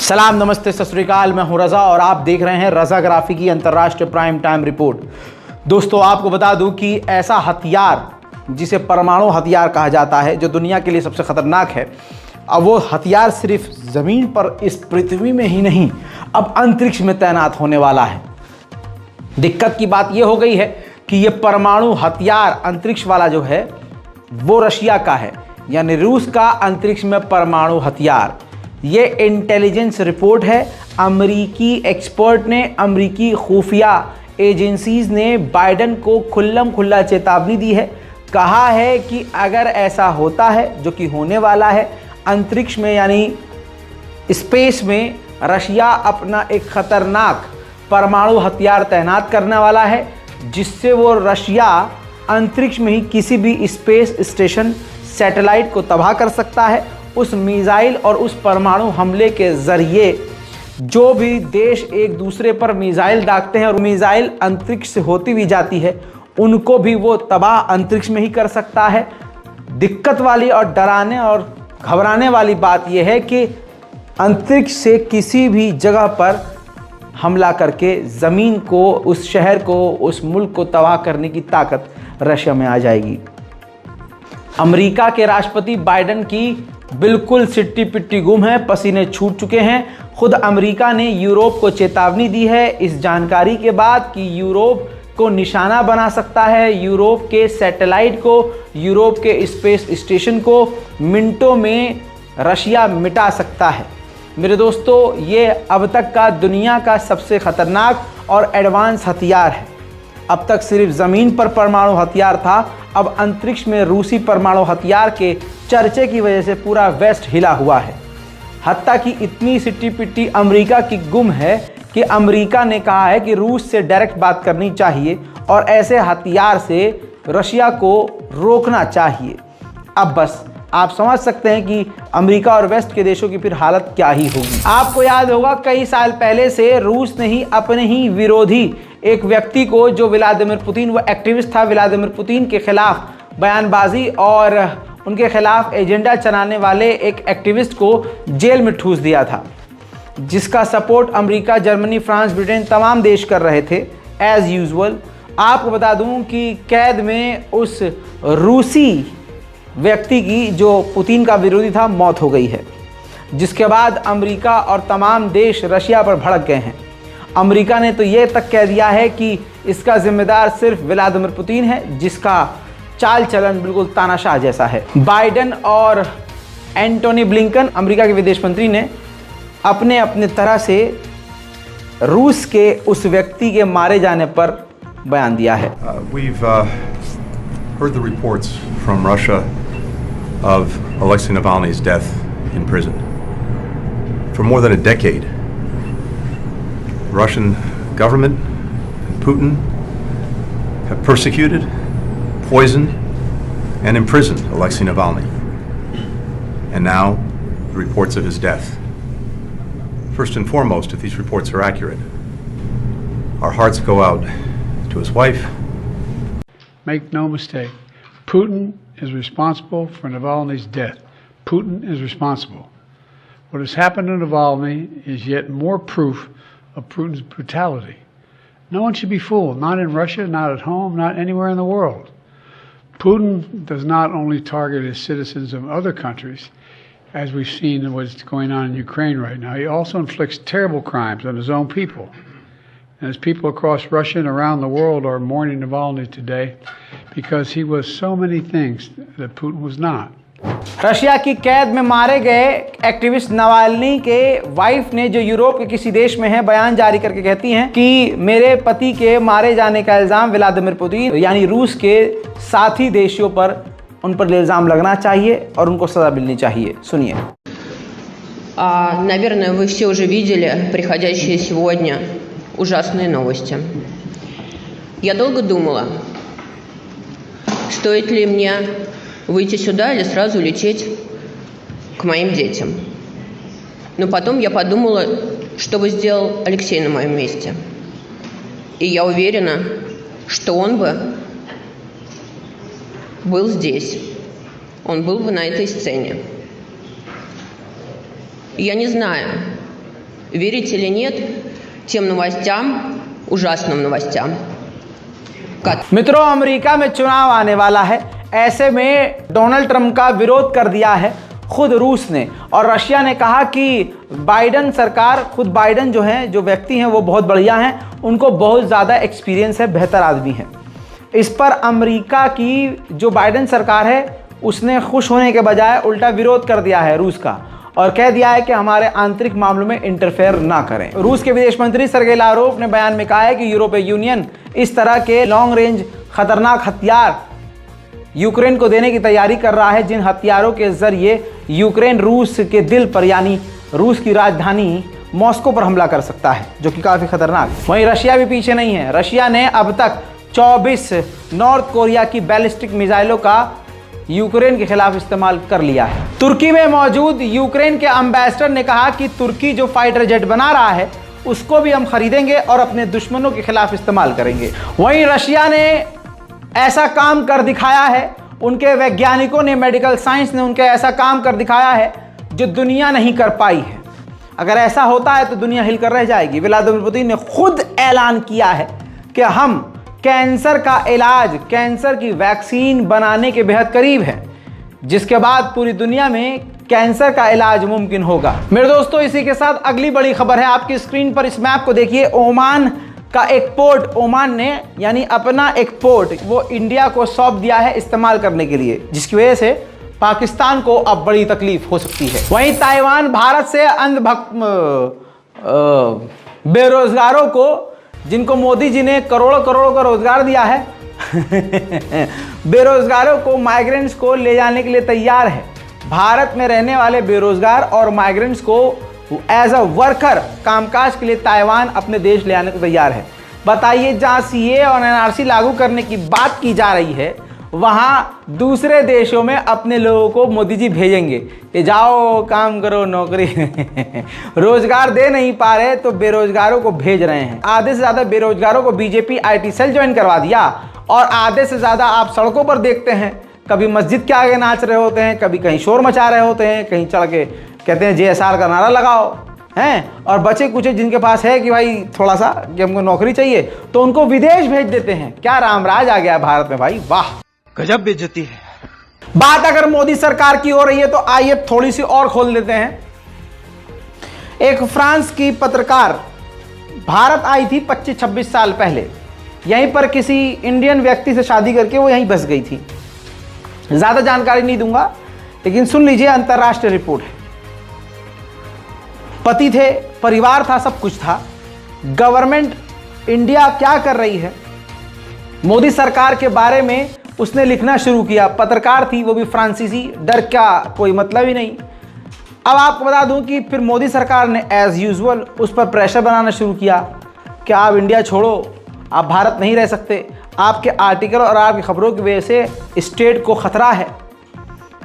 सलाम, नमस्ते, सत श्री अकाल। मैं हूं रज़ा और आप देख रहे हैं रज़ा ग्राफी की अंतर्राष्ट्रीय प्राइम टाइम रिपोर्ट। दोस्तों, आपको बता दूं कि ऐसा हथियार जिसे परमाणु हथियार कहा जाता है, जो दुनिया के लिए सबसे खतरनाक है, अब वो हथियार सिर्फ ज़मीन पर इस पृथ्वी में ही नहीं, अब अंतरिक्ष में तैनात होने वाला है। दिक्कत की बात यह हो गई है कि ये परमाणु हथियार अंतरिक्ष वाला जो है वो रशिया का है, यानी रूस का अंतरिक्ष में परमाणु हथियार। ये इंटेलिजेंस रिपोर्ट है। अमेरिकी एक्सपर्ट ने, अमेरिकी खुफिया एजेंसीज ने बाइडन को खुल्लम खुल्ला चेतावनी दी है। कहा है कि अगर ऐसा होता है, जो कि होने वाला है, अंतरिक्ष में यानी स्पेस में रशिया अपना एक खतरनाक परमाणु हथियार तैनात करने वाला है, जिससे वो रशिया अंतरिक्ष में ही किसी भी स्पेस स्टेशन, सैटेलाइट को तबाह कर सकता है। उस मिसाइल और उस परमाणु हमले के ज़रिए जो भी देश एक दूसरे पर मिसाइल दागते हैं और मिसाइल अंतरिक्ष से होती भी जाती है, उनको भी वो तबाह अंतरिक्ष में ही कर सकता है। दिक्कत वाली और डराने और घबराने वाली बात यह है कि अंतरिक्ष से किसी भी जगह पर हमला करके ज़मीन को, उस शहर को, उस मुल्क को तबाह करने की ताकत रशिया में आ जाएगी। अमेरिका के राष्ट्रपति बाइडन की बिल्कुल सिट्टी पिट्टी गुम है, पसीने छूट चुके हैं। खुद अमेरिका ने यूरोप को चेतावनी दी है इस जानकारी के बाद कि यूरोप को निशाना बना सकता है, यूरोप के सैटेलाइट को, यूरोप के स्पेस स्टेशन को मिनटों में रशिया मिटा सकता है। मेरे दोस्तों, ये अब तक का दुनिया का सबसे खतरनाक और एडवांस हथियार है। अब तक सिर्फ ज़मीन पर परमाणु हथियार था, अब अंतरिक्ष में रूसी परमाणु हथियार के चर्चे की वजह से पूरा वेस्ट हिला हुआ है। हत्ता कि इतनी सिट्टी पिट्टी अमेरिका की गुम है कि अमेरिका ने कहा है कि रूस से डायरेक्ट बात करनी चाहिए और ऐसे हथियार से रशिया को रोकना चाहिए। अब बस आप समझ सकते हैं कि अमेरिका और वेस्ट के देशों की फिर हालत क्या ही होगी। आपको याद होगा कई साल पहले से रूस ने ही अपने ही विरोधी एक व्यक्ति को, जो व्लादिमीर पुतिन, वो एक्टिविस्ट था, व्लादिमीर पुतिन के खिलाफ बयानबाजी और उनके खिलाफ एजेंडा चलाने वाले एक एक्टिविस्ट को जेल में ठूस दिया था, जिसका support America, Germany, France, Britain तमाम देश कर रहे थे एज यूजुअल। आपको बता दूं कि कैद में उस रूसी व्यक्ति की, जो पुतिन का विरोधी था, मौत हो गई है, जिसके बाद अमेरिका और तमाम देश रशिया पर भड़क गए हैं। अमेरिका ने तो ये तक कह दिया है कि इसका जिम्मेदार सिर्फ व्लादिमीर पुतिन है, जिसका चाल चलन बिल्कुल तानाशाह जैसा है। बाइडन और एंटोनी ब्लिंकन, अमेरिका के विदेश मंत्री, ने अपने अपने तरह से रूस के उस व्यक्ति के मारे जाने पर बयान दिया है। We've heard the reports from Russia of Alexei Navalny's death in prison. For more than a decade, the Russian government and Putin have persecuted, poisoned, and imprisoned Alexei Navalny. And now, the reports of his death. First and foremost, if these reports are accurate, our hearts go out to his wife. Make no mistake, Putin is responsible for Navalny's death. Putin is responsible. What has happened to Navalny is yet more proof of Putin's brutality. No one should be fooled, not in Russia, not at home, not anywhere in the world. Putin does not only target his citizens of other countries, as we've seen what's going on in Ukraine right now, he also inflicts terrible crimes on his own people. And as people across Russia and around the world are mourning Navalny today because he was so many things that Putin was not. Russia की कैद में मारे गए activist Navalny के wife ने, जो Europe के किसी देश में है, बयान जारी करके कहती हैं कि मेरे पति के मारे जाने का इल्ज़ाम व्लादिमीर पुतिन यानी रूस के साथी देशों पर, उन पर इल्ज़ाम लगना चाहिए और उनको सज़ा मिलनी चाहिए। सुनिए। Наверное, вы все уже видели приходящие сегодня ужасные новости. Я долго думала, стоит ли мне выйти сюда или сразу лететь к моим детям. Но потом я подумала, что бы сделал Алексей на моем месте. И я уверена, что он бы был здесь. Он был бы на этой сцене. Я не знаю, верить или нет тем новостям, ужасным новостям. मित्रों, अमेरिका में चुनाव आने वाला है। ऐसे में डोनाल्ड ट्रंप का विरोध कर दिया है खुद रूस ने, और रशिया ने कहा कि बाइडन सरकार, खुद बाइडन जो हैं, जो व्यक्ति हैं वो बहुत बढ़िया हैं, उनको बहुत ज़्यादा एक्सपीरियंस है, बेहतर आदमी हैं। इस पर अमेरिका की जो बाइडन सरकार है उसने खुश होने के बजाय उल्टा विरोध कर दिया है रूस का, और कह दिया है कि हमारे आंतरिक मामलों में इंटरफेयर ना करें। रूस के विदेश मंत्री सर्गेई लावरोव ने बयान में कहा है कि यूरोपीय यूनियन इस तरह के लॉन्ग रेंज खतरनाक हथियार यूक्रेन को देने की तैयारी कर रहा है, जिन हथियारों के जरिए यूक्रेन रूस के दिल पर यानी रूस की राजधानी मॉस्को पर हमला कर सकता है, जो कि काफ़ी खतरनाक है। वहीं रशिया भी पीछे नहीं है। रशिया ने अब तक 24 नॉर्थ कोरिया की बैलिस्टिक मिसाइलों का यूक्रेन के खिलाफ इस्तेमाल कर लिया है। तुर्की में मौजूद यूक्रेन के एम्बेसडर ने कहा कि तुर्की जो फाइटर जेट बना रहा है उसको भी हम खरीदेंगे और अपने दुश्मनों के खिलाफ इस्तेमाल करेंगे। वहीं रशिया ने ऐसा काम कर दिखाया है, उनके वैज्ञानिकों ने, मेडिकल साइंस ने उनके ऐसा काम कर दिखाया है जो दुनिया नहीं कर पाई है। अगर ऐसा होता है तो दुनिया हिलकर रह जाएगी। व्लादिमीर पुतिन ने खुद ऐलान किया है कि हम कैंसर का इलाज, कैंसर की वैक्सीन बनाने के बेहद करीब है, जिसके बाद पूरी दुनिया में कैंसर का इलाज मुमकिन होगा। मेरे दोस्तों, इसी के साथ अगली बड़ी खबर है। आपकी स्क्रीन पर इस मैप को देखिए। ओमान का एक पोर्ट, ओमान ने यानी अपना एक पोर्ट वो इंडिया को सौंप दिया है इस्तेमाल करने के लिए, जिसकी वजह से पाकिस्तान को अब बड़ी तकलीफ हो सकती है। वहीं ताइवान भारत से अंधभक्त बेरोजगारों को, जिनको मोदी जी ने करोड़ों करोड़ों का रोजगार दिया है बेरोजगारों को, माइग्रेंट्स को ले जाने के लिए तैयार है। भारत में रहने वाले बेरोजगार और माइग्रेंट्स को एज अ वर्कर कामकाज के लिए ताइवान अपने देश ले आने को तैयार है। बताइए, जहाँ सीए और एनआरसी लागू करने की बात की जा रही है, वहाँ दूसरे देशों में अपने लोगों को मोदी जी भेजेंगे कि जाओ काम करो, नौकरी रोजगार दे नहीं पा रहे तो बेरोजगारों को भेज रहे हैं। आधे से ज़्यादा बेरोजगारों को बीजेपी आईटी सेल ज्वाइन करवा दिया, और आधे से ज़्यादा आप सड़कों पर देखते हैं, कभी मस्जिद के आगे नाच रहे होते हैं, कभी कहीं शोर मचा रहे होते हैं, कहीं चढ़ के कहते हैं JSR का नारा लगाओ हैं। और बचे कुछ जिनके पास है कि भाई थोड़ा सा कि हमको नौकरी चाहिए, तो उनको विदेश भेज देते हैं। क्या रामराज आ गया भारत में भाई, वाह गजब बेइज्जती है। बात अगर मोदी सरकार की हो रही है तो आइए थोड़ी सी और खोल देते हैं। एक फ्रांस की पत्रकार भारत आई थी 25-26 साल पहले, यहीं पर किसी इंडियन व्यक्ति से शादी करके वो यहीं बस गई थी। ज्यादा जानकारी नहीं दूंगा, लेकिन सुन लीजिए, अंतरराष्ट्रीय रिपोर्ट है। पति थे, परिवार था, सब कुछ था। गवर्नमेंट इंडिया क्या कर रही है, मोदी सरकार के बारे में उसने लिखना शुरू किया। पत्रकार थी, वो भी फ्रांसीसी, डर का कोई मतलब ही नहीं। अब आपको बता दूं कि फिर मोदी सरकार ने एज यूजुअल उस पर प्रेशर बनाना शुरू किया कि आप इंडिया छोड़ो, आप भारत नहीं रह सकते, आपके आर्टिकल और आपकी खबरों की वजह से स्टेट को खतरा है।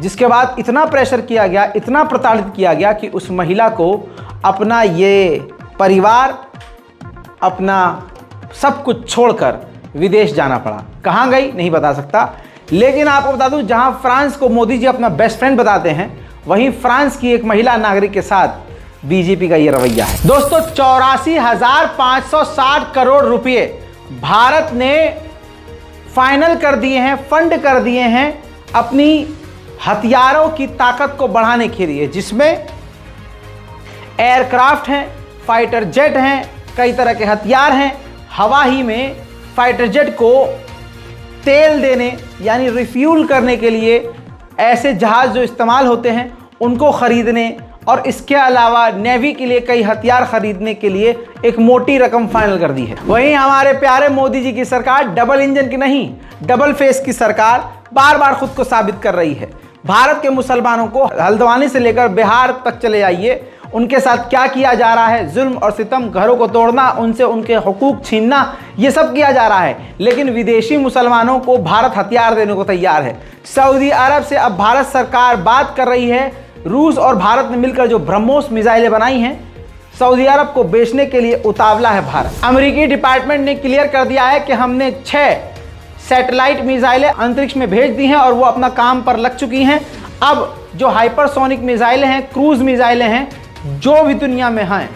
जिसके बाद इतना प्रेशर किया गया, इतना प्रताड़ित किया गया कि उस महिला को अपना ये परिवार, अपना सब कुछ छोड़कर विदेश जाना पड़ा। कहाँ गई नहीं बता सकता, लेकिन आपको बता दूं, जहां फ्रांस को मोदी जी अपना बेस्ट फ्रेंड बताते हैं, वहीं फ्रांस की एक महिला नागरिक के साथ बीजेपी का ये रवैया है। दोस्तों, 84,560 करोड़ रुपए भारत ने फाइनल कर दिए हैं, फंड कर दिए हैं अपनी हथियारों की ताकत को बढ़ाने के लिए, जिसमें एयरक्राफ्ट हैं, फाइटर जेट हैं, कई तरह के हथियार हैं। हवा ही में फाइटर जेट को तेल देने यानी रिफ्यूल करने के लिए ऐसे जहाज जो इस्तेमाल होते हैं उनको खरीदने, और इसके अलावा नेवी के लिए कई हथियार खरीदने के लिए एक मोटी रकम फाइनल कर दी है। वहीं हमारे प्यारे मोदी जी की सरकार डबल इंजन की नहीं, डबल फेस की सरकार बार बार खुद को साबित कर रही है। भारत के मुसलमानों को हल्द्वानी से लेकर बिहार तक चले जाइए, उनके साथ क्या किया जा रहा है, जुल्म और सितम, घरों को तोड़ना, उनसे उनके हुकूक छीनना, ये सब किया जा रहा है। लेकिन विदेशी मुसलमानों को भारत हथियार देने को तैयार है। सऊदी अरब से अब भारत सरकार बात कर रही है। रूस और भारत ने मिलकर जो ब्रह्मोस मिसाइलें बनाई हैं, सऊदी अरब को बेचने के लिए उतावला है भारत। अमेरिकी डिपार्टमेंट ने क्लियर कर दिया है कि हमने 6 सैटेलाइट मिसाइलें अंतरिक्ष में भेज दी हैं और वो अपना काम पर लग चुकी हैं। अब जो हाइपरसोनिक मिसाइलें हैं, क्रूज मिसाइलें हैं, जो भी दुनिया में हैं,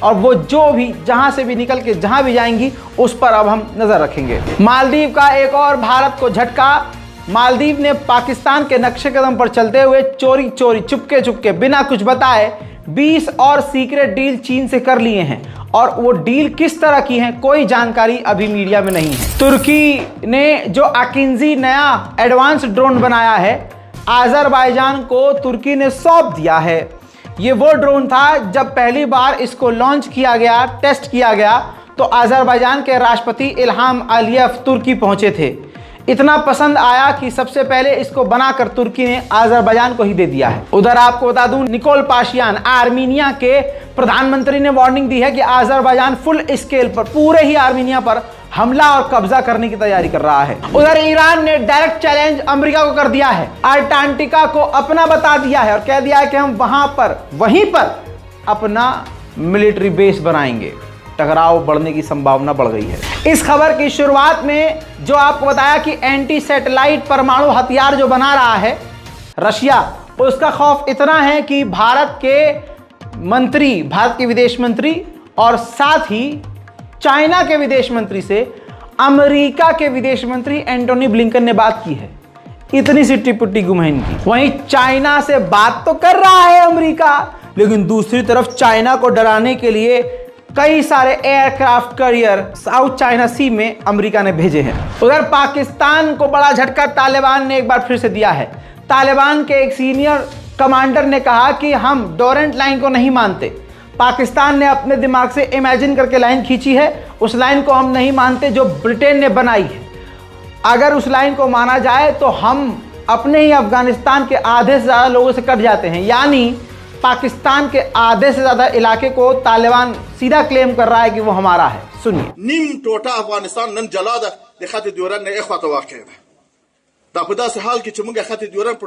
और वो जो भी जहां से भी निकल के जहां भी जाएंगी उस पर अब हम नजर रखेंगे। मालदीव का एक और भारत को झटका। मालदीव ने पाकिस्तान के नक्शे कदम पर चलते हुए चोरी चोरी चुपके चुपके बिना कुछ बताए 20 और सीक्रेट डील चीन से कर लिए हैं, और वो डील किस तरह की है कोई जानकारी अभी मीडिया में नहीं है। तुर्की ने जो अकिंजी नया एडवांस ड्रोन बनाया है, आज़रबाईजान को तुर्की ने सौंप दिया है। ये वो ड्रोन था जब पहली बार इसको लॉन्च किया गया, टेस्ट किया गया, तो आज़रबाईजान के राष्ट्रपति इल्हाम अलियव तुर्की पहुंचे थे। इतना पसंद आया कि सबसे पहले इसको बनाकर तुर्की ने आज़रबाईजान को ही दे दिया है। उधर आपको बता दूं, निकोल पाशियान आर्मीनिया के प्रधानमंत्री ने वार्निंग दी है कि आज़रबाईजान फुल स्केल पर पूरे ही आर्मीनिया पर हमला और कब्जा करने की तैयारी कर रहा है। उधर ईरान ने डायरेक्ट चैलेंज अमेरिका को कर दिया है, अंटार्कटिका को अपना बता दिया है और कह दिया है कि हम वहीं पर अपना मिलिट्री बेस बनाएंगे। टकराव बढ़ने की संभावना बढ़ गई है। इस खबर की शुरुआत में जो आपको बताया कि एंटी सैटेलाइट परमाणु हथियार जो बना रहा है रशिया, उसका खौफ इतना है कि भारत के विदेश मंत्री और साथ ही चाइना के विदेश मंत्री से अमेरिका के विदेश मंत्री एंटोनी ब्लिंकन ने बात की है। इतनी सी टिपुटी गुम है इनकी। वहीं चाइना से बात तो कर रहा है अमेरिका, लेकिन दूसरी तरफ चाइना को डराने के लिए कई सारे एयरक्राफ्ट कैरियर साउथ चाइना सी में अमेरिका ने भेजे हैं। उधर पाकिस्तान को बड़ा झटका तालिबान ने एक बार फिर से दिया है। तालिबान के एक सीनियर कमांडर ने कहा कि हम डोरेंट लाइन को नहीं मानते। पाकिस्तान ने अपने दिमाग से इमेजिन करके लाइन खींची है, उस लाइन को हम नहीं मानते जो ब्रिटेन ने बनाई है। अगर उस लाइन को माना जाए तो हम अपने ही अफगानिस्तान के आधे से ज़्यादा लोगों से कट जाते हैं, यानी पाकिस्तान के आधे से ज़्यादा इलाके को तालिबान सीधा क्लेम कर रहा है कि वो हमारा है। सुनिए। निम टोटा अफगानिस्तान नन जलादा खत ड्यूरन ने इख्वा तो वाक़ है दा पदा से हाल की चमुंगा खत ड्यूरन पर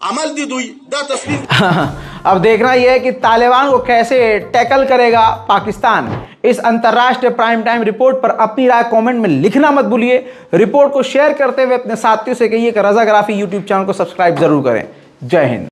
अमल दी दुई दा तस्वीर। अब देखना यह है कि तालिबान को कैसे टैकल करेगा पाकिस्तान। इस अंतर्राष्ट्रीय प्राइम टाइम रिपोर्ट पर अपनी राय कमेंट में लिखना मत भूलिए। रिपोर्ट को शेयर करते हुए अपने साथियों से कहिए कि रज़ाग्राफी यूट्यूब चैनल को सब्सक्राइब जरूर करें। जय हिंद।